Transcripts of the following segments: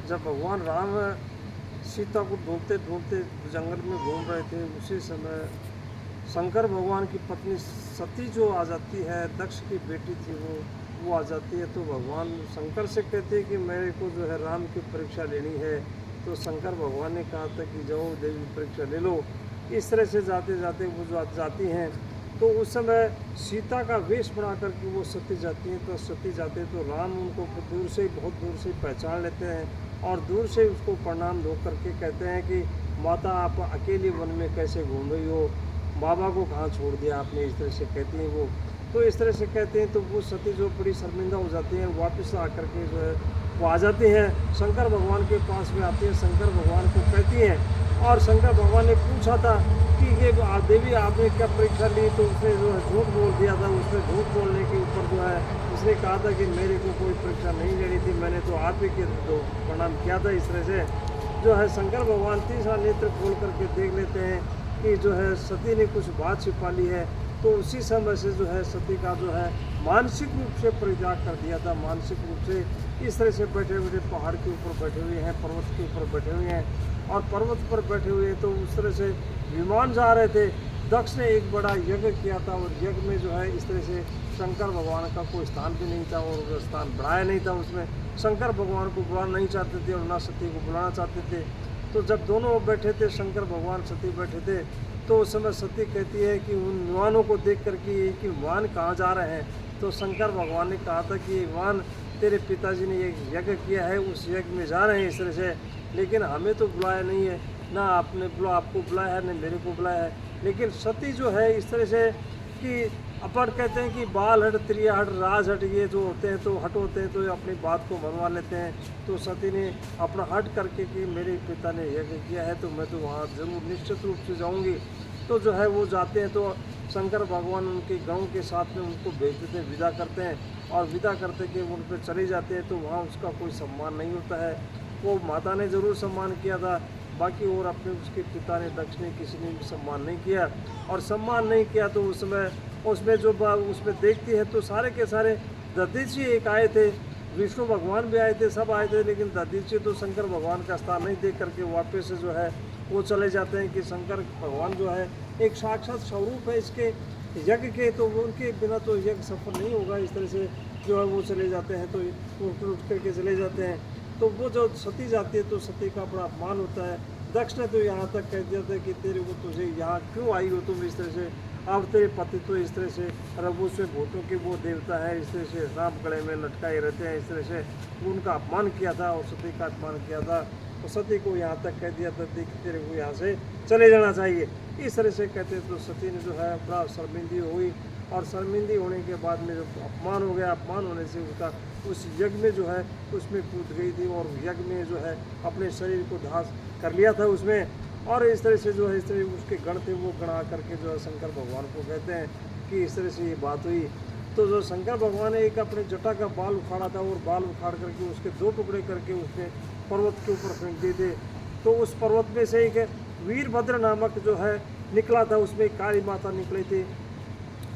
जब भगवान राम सीता को ढूंढते ढूंढते जंगल में घूम रहे थे, उसी समय शंकर भगवान की पत्नी सती जो आ जाती है, दक्ष की बेटी थी वो आ जाती है। तो भगवान शंकर से कहते हैं कि मेरे को जो है राम की परीक्षा लेनी है। तो शंकर भगवान ने कहा था कि जाओ देवी परीक्षा ले लो। इस तरह से जाते जाते वो जो जाती हैं, तो उस समय सीता का वेश बना करके वो सती जाती हैं। तो सती जाते तो राम उनको दूर से, बहुत दूर से पहचान लेते हैं और दूर से उसको प्रणाम धो करके कहते हैं कि माता आप अकेले वन में कैसे घूम रही हो, बाबा को कहाँ छोड़ दिया आपने, इस तरह से कहती हैं वो। तो इस तरह से कहते हैं तो वो सती जो बड़ी शर्मिंदा हो जाती हैं, वापस आकर के जो है वो आ जाती हैं, शंकर भगवान के पास में आती हैं, शंकर भगवान को कहती हैं। और शंकर भगवान ने पूछा था कि ये देवी आपने क्या परीक्षा ली, तो उसने जो है झूठ बोल दिया था। उसने झूठ बोलने के ऊपर जो है उसने कहा था कि मेरे को कोई परीक्षा नहीं लेनी थी, मैंने तो आप ही के तो प्रणाम किया था। इस तरह से जो है शंकर भगवान तीसरा नेत्र खोल करके देख लेते हैं कि जो है सती ने कुछ बात छिपा ली है। तो उसी समय से जो है सती का जो है मानसिक रूप से परित्याग कर दिया था। मानसिक रूप से इस तरह से बैठे हुए पहाड़ के ऊपर बैठे हुए हैं, पर्वत के ऊपर बैठे हुए हैं और पर्वत पर बैठे हुए तो उस तरह से विमान जा रहे थे। दक्ष ने एक बड़ा यज्ञ किया था और यज्ञ में जो है इस तरह से शंकर भगवान का कोई स्थान भी नहीं था और स्थान बढ़ाया नहीं था। उसमें शंकर भगवान को बुलाना नहीं चाहते थे और ना सती को बुलाना चाहते थे। तो जब दोनों बैठे थे, शंकर भगवान सती बैठे थे, तो उस समय सती कहती है कि उन विमानों को देख करके कि विमान कहाँ जा रहे हैं। तो शंकर भगवान ने कहा था कि ये विमान तेरे पिताजी ने एक यज्ञ किया है, उस यज्ञ में जा रहे हैं इस तरह से, लेकिन हमें तो बुलाया नहीं है, ना आपने आपको बुलाया है, न मेरे को बुलाया है। लेकिन सती जो है इस तरह से कि अपन कहते हैं कि बाल हट, त्रिया हट, राज हट, ये जो होते हैं तो हट होते हैं तो अपनी बात को मनवा लेते हैं। तो सती ने अपना हट करके कि मेरे पिता ने यज्ञ किया है तो मैं तो वहाँ जरूर निश्चित रूप से जाऊँगी। तो जो है वो जाते हैं तो शंकर भगवान उनके गाँव के साथ में उनको भेज देते हैं, विदा करते हैं और विदा करते कि उन पर चले जाते हैं। तो वहाँ उसका कोई सम्मान नहीं होता है। वो माता ने ज़रूर सम्मान किया था, बाकी और अपने उसके पिता ने, दक्ष ने, किसी ने भी सम्मान नहीं किया। और सम्मान नहीं किया तो उस समय उसमें जो उसमें देखती है तो सारे के सारे दधीची एक आए थे, विष्णु भगवान भी आए थे, सब आए थे, लेकिन दधीची तो शंकर भगवान का स्थान नहीं देख करके वापस से जो है वो चले जाते हैं कि शंकर भगवान जो है एक साक्षात स्वरूप है इसके यज्ञ के, तो उनके बिना तो यज्ञ सफल नहीं होगा। इस तरह से जो है वो चले जाते हैं, तो उठ करके चले जाते हैं। तो वो जो सती जाती है तो सती का बड़ा अपमान होता है। दक्ष ने तो यहाँ तक कह दिया था कि तेरे को तुझे यहाँ क्यों आई हो तुम इस तरह से, अब तेरे पति तो इस तरह से रघु से भूतों के वो देवता है, इस तरह से राम गले में लटकाए रहते हैं। इस तरह से उनका अपमान किया था और सती का अपमान किया था। तो सती को यहाँ तक कह दिया था कि तेरे को यहाँ से चले जाना चाहिए। इस तरह से कहते तो सती ने जो है बड़ा शर्मिंदी हुई और शर्मिंदी होने के बाद में जब अपमान हो गया, अपमान होने से उसका उस यज्ञ में जो है उसमें कूद गई थी और यज्ञ में जो है अपने शरीर को ध्वंस कर लिया था उसमें। और इस तरह से जो है इस तरह उसके गण थे वो गण आकर के जो है शंकर भगवान को कहते हैं कि इस तरह से ये बात हुई। तो जो शंकर भगवान ने एक अपने जटा का बाल उखाड़ा था और बाल उखाड़ करके उसके दो टुकड़े करके उसने पर्वत के ऊपर फेंक दिए थे। तो उस पर्वत में से एक वीरभद्र नामक जो है निकला था, उसमें काली माता निकली थी।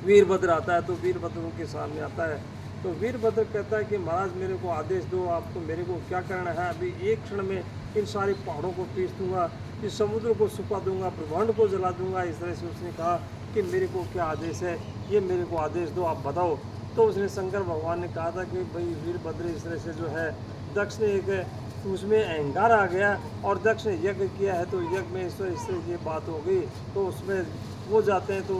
वीरभद्र आता है तो वीरभद्र उनके सामने आता है। तो वीरभद्र कहता है कि महाराज मेरे को आदेश दो, आपको मेरे को क्या करना है। अभी एक क्षण में इन सारे पहाड़ों को पीस दूंगा, इस समुद्र को सुखा दूंगा, ब्रह्मांड को जला दूंगा। इस तरह से उसने कहा कि मेरे को क्या आदेश है, ये मेरे को आदेश दो, आप बताओ। तो उसने शंकर भगवान ने कहा था कि भाई वीरभद्र इस तरह से जो है दक्ष ने एक उसमें अहंकार आ गया और दक्ष ने यज्ञ किया है तो यज्ञ में इस तरह ये बात हो गई। तो उसमें वो जाते हैं तो